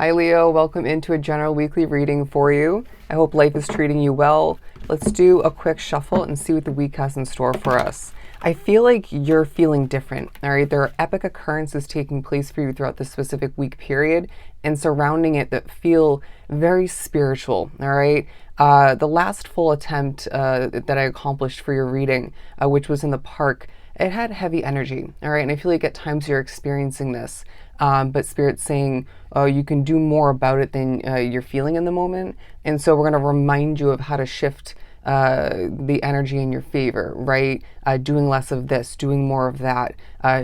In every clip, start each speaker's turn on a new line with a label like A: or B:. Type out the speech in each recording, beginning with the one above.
A: Hi Leo, welcome into a general weekly reading for you. I hope life is treating you well. Let's do a quick shuffle and see what the week has in store for us. I feel like you're feeling different, all right? There are epic occurrences taking place for you throughout this specific week period and surrounding it that feel very spiritual, all right? The last full attempt that I accomplished for your reading, which was in the park, it had heavy energy, all right? And I feel like at times you're experiencing this, but Spirit's saying you can do more about it than you're feeling in the moment. And so we're going to remind you of how to shift the energy in your favor, right? Doing less of this, doing more of that,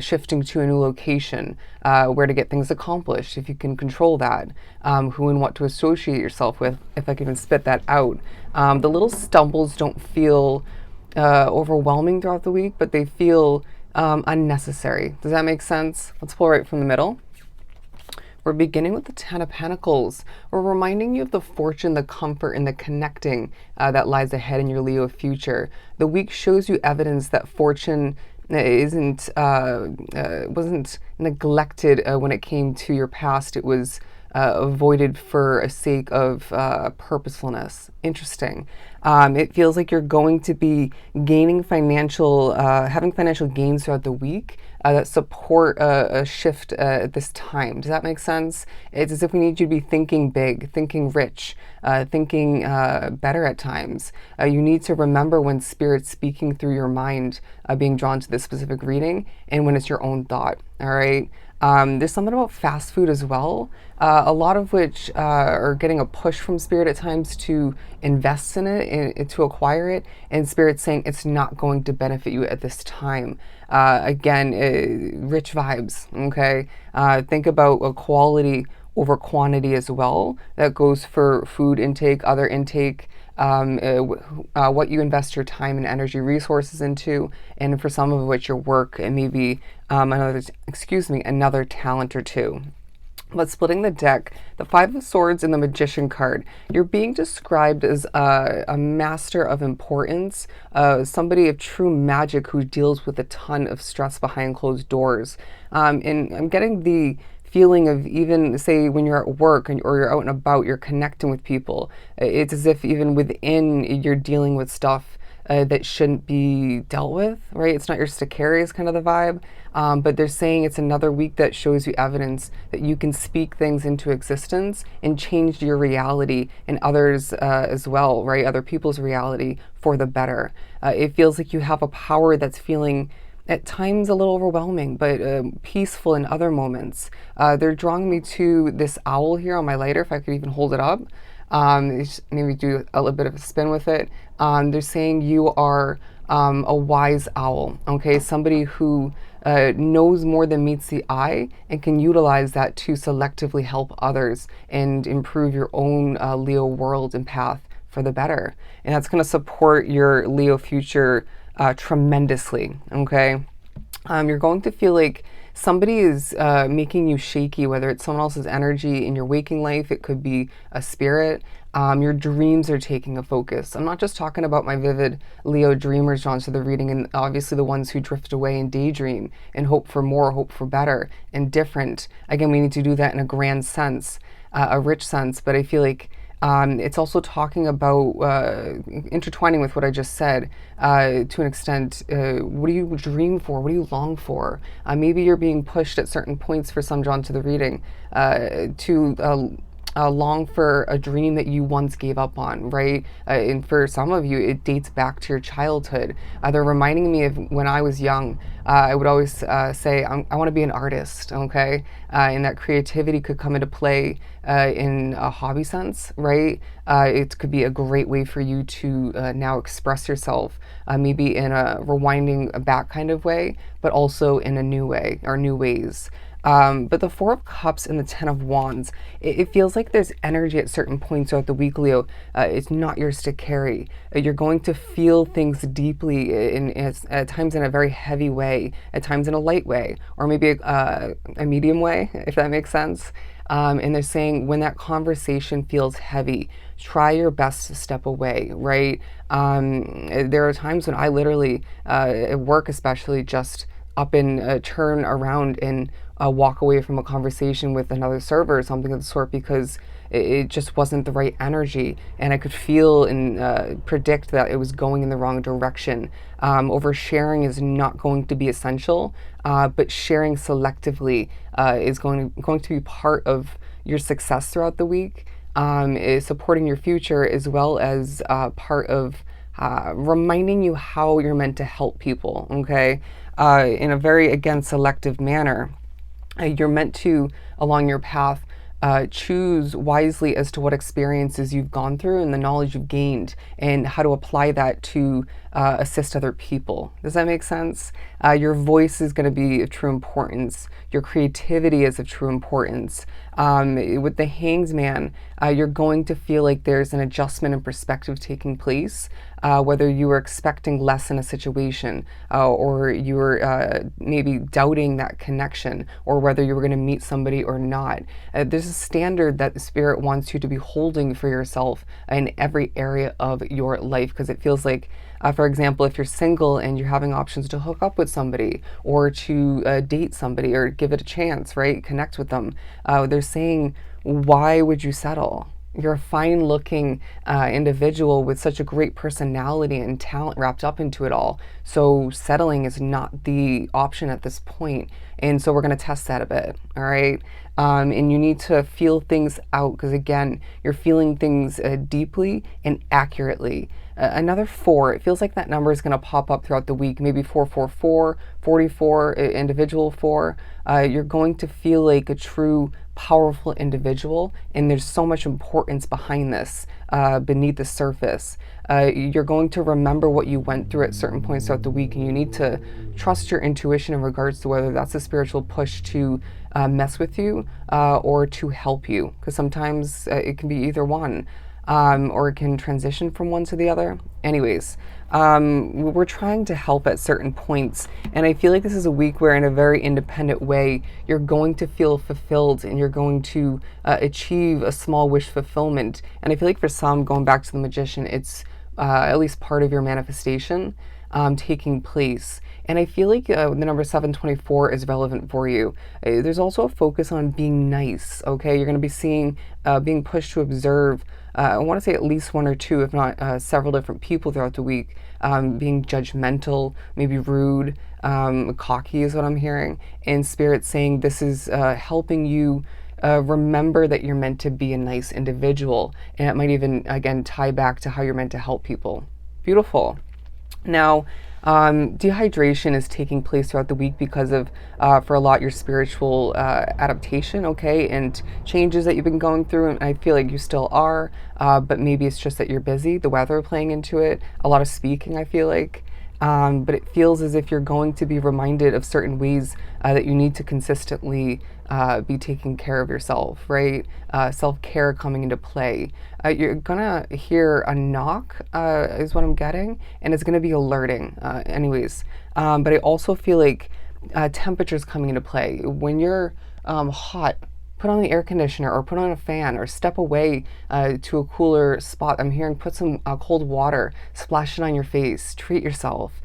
A: shifting to a new location, where to get things accomplished, if you can control that, who and what to associate yourself with, if I can even spit that out. The little stumbles don't feel overwhelming throughout the week, but they feel unnecessary. Does that make sense? Let's pull right from the middle. We're beginning with the Ten of Pentacles. We're reminding you of the fortune, the comfort, and the connecting that lies ahead in your Leo future. The week shows you evidence that fortune wasn't neglected when it came to your past. It was avoided for a sake of purposefulness. Interesting. It feels like you're going to be gaining having financial gains throughout the week that support a shift at this time. Does that make sense? It's as if we need you to be thinking big, thinking rich, thinking better at times. You need to remember when Spirit's speaking through your mind, being drawn to this specific reading, and when it's your own thought. All right. There's something about fast food as well, a lot of which are getting a push from Spirit at times to invest in it and to acquire it, and Spirit saying it's not going to benefit you at this time. Again, rich vibes, okay? Think about a quality over quantity as well. That goes for food intake, other intake, what you invest your time and energy resources into, and for some of which your work and maybe another talent or two. But splitting the deck, the Five of Swords and the Magician card, you're being described as a master of importance, somebody of true magic who deals with a ton of stress behind closed doors. And I'm getting the feeling of, even say when you're at work or you're out and about, you're connecting with people. It's as if even within you're dealing with stuff that shouldn't be dealt with, right? It's not yours to carry is kind of the vibe. But they're saying it's another week that shows you evidence that you can speak things into existence and change your reality and others as well, right? Other people's reality for the better. It feels like you have a power that's feeling at times a little overwhelming, but peaceful in other moments. They're drawing me to this owl here on my lighter, if I could even hold it up. Maybe do a little bit of a spin with it. They're saying you are a wise owl, okay? Somebody who knows more than meets the eye and can utilize that to selectively help others and improve your own Leo world and path for the better. And that's going to support your Leo future tremendously, okay? You're going to feel like somebody is making you shaky, whether it's someone else's energy in your waking life, it could be a spirit. Your dreams are taking a focus. I'm not just talking about my vivid Leo dreamers drawn to the reading, and obviously the ones who drift away and daydream and hope for more, hope for better and different. Again, we need to do that in a grand sense, a rich sense, but I feel like it's also talking about intertwining with what I just said to an extent. What do you dream for? What do you long for? Maybe you're being pushed at certain points for some drawn to the reading to long for a dream that you once gave up on, right? And for some of you, it dates back to your childhood. They're reminding me of when I was young. I would always say, I want to be an artist, okay? And that creativity could come into play in a hobby sense, right? It could be a great way for you to now express yourself, maybe in a rewinding back kind of way, but also in a new way or new ways. But the Four of Cups and the Ten of Wands, it feels like there's energy at certain points throughout the week, Leo. It's not yours to carry. You're going to feel things deeply, at times in a very heavy way, at times in a light way, or maybe a medium way, if that makes sense. And they're saying when that conversation feels heavy, try your best to step away, right? There are times when I literally, at work especially, just up and turn around and walk away from a conversation with another server or something of the sort because it just wasn't the right energy, and I could feel and predict that it was going in the wrong direction. Oversharing is not going to be essential, but sharing selectively is going to be part of your success throughout the week. Is supporting your future as well as part of reminding you how you're meant to help people. Okay, in a very again selective manner. You're meant to, along your path, choose wisely as to what experiences you've gone through and the knowledge you've gained and how to apply that to assist other people. Does that make sense? Your voice is going to be of true importance. Your creativity is of true importance. With the Hanged Man, you're going to feel like there's an adjustment in perspective taking place, whether you were expecting less in a situation or you were maybe doubting that connection, or whether you were going to meet somebody or not. There's a standard that the Spirit wants you to be holding for yourself in every area of your life, because it feels like for example, if you're single and you're having options to hook up with somebody or to date somebody or give it a chance, right? Connect with them. They're saying, why would you settle? You're a fine looking individual with such a great personality and talent wrapped up into it all. So settling is not the option at this point. And so we're going to test that a bit. All right. And you need to feel things out because, again, you're feeling things deeply and accurately. Another 4, it feels like that number is going to pop up throughout the week, maybe 444, 44, individual 4. You're going to feel like a true powerful individual, and there's so much importance behind this beneath the surface. You're going to remember what you went through at certain points throughout the week, and you need to trust your intuition in regards to whether that's a spiritual push to mess with you or to help you, because sometimes it can be either one. Or it can transition from one to the other. Anyways, we're trying to help at certain points, and I feel like this is a week where in a very independent way, you're going to feel fulfilled and you're going to achieve a small wish fulfillment. And I feel like for some, going back to the Magician, it's at least part of your manifestation taking place. And I feel like the number 724 is relevant for you. There's also a focus on being nice, okay? You're going to be seeing, being pushed to observe, I want to say at least 1 or 2, if not several different people throughout the week, being judgmental, maybe rude, cocky is what I'm hearing. And Spirit saying this is helping you remember that you're meant to be a nice individual. And it might even, again, tie back to how you're meant to help people. Beautiful. Now, dehydration is taking place throughout the week because of, for a lot, your spiritual adaptation, okay, and changes that you've been going through, and I feel like you still are, but maybe it's just that you're busy, the weather playing into it, a lot of speaking, I feel like. But it feels as if you're going to be reminded of certain ways that you need to consistently be taking care of yourself, right? Self-care coming into play. You're gonna hear a knock, is what I'm getting, and it's gonna be alerting. But I also feel like temperatures coming into play. When you're hot, put on the air conditioner or put on a fan or step away to a cooler spot. I'm hearing put some cold water, splash it on your face, treat yourself.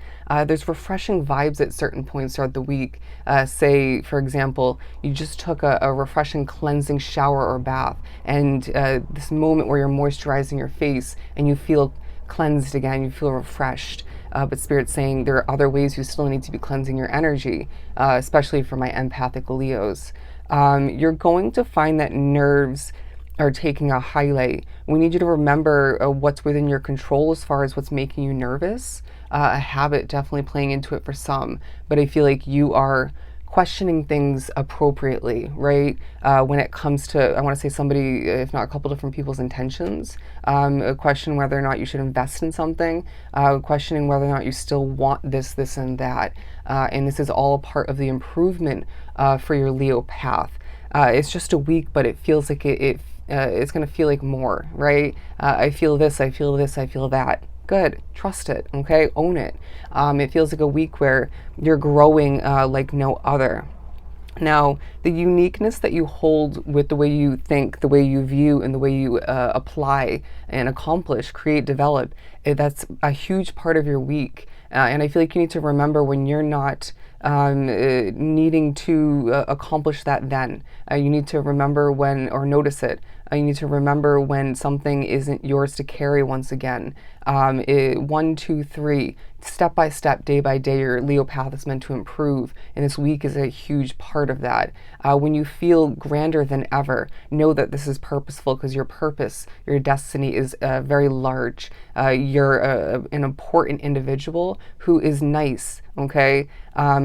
A: There's refreshing vibes at certain points throughout the week. Say, for example, you just took a refreshing cleansing shower or bath, and this moment where you're moisturizing your face and you feel cleansed again, you feel refreshed. But Spirit's saying there are other ways you still need to be cleansing your energy, especially for my empathic Leos. You're going to find that nerves are taking a highlight. We need you to remember what's within your control as far as what's making you nervous. A habit definitely playing into it for some, but I feel like you are questioning things appropriately, right? When it comes to, I want to say somebody, if not a couple different people's intentions, a question whether or not you should invest in something, questioning whether or not you still want this, and that. And this is all a part of the improvement for your Leo path. It's just a week, but it feels like it's going to feel like more, right? I feel this, I feel this, I feel that. Good. Trust it. Okay. Own it. It feels like a week where you're growing like no other. Now, the uniqueness that you hold with the way you think, the way you view, and the way you apply and accomplish, create, develop, that's a huge part of your week. And I feel like you need to remember when you're not needing to accomplish that then. You need to remember when, or notice it. You need to remember when something isn't yours to carry once again. 1, 2, 3, step by step, day by day, your Leo path is meant to improve, and this week is a huge part of that. When you feel grander than ever, know that this is purposeful, because your purpose, your destiny is very large. You're an important individual who is nice, okay?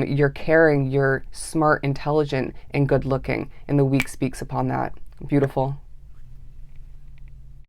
A: You're caring, you're smart, intelligent, and good looking, and the week speaks upon that. Beautiful.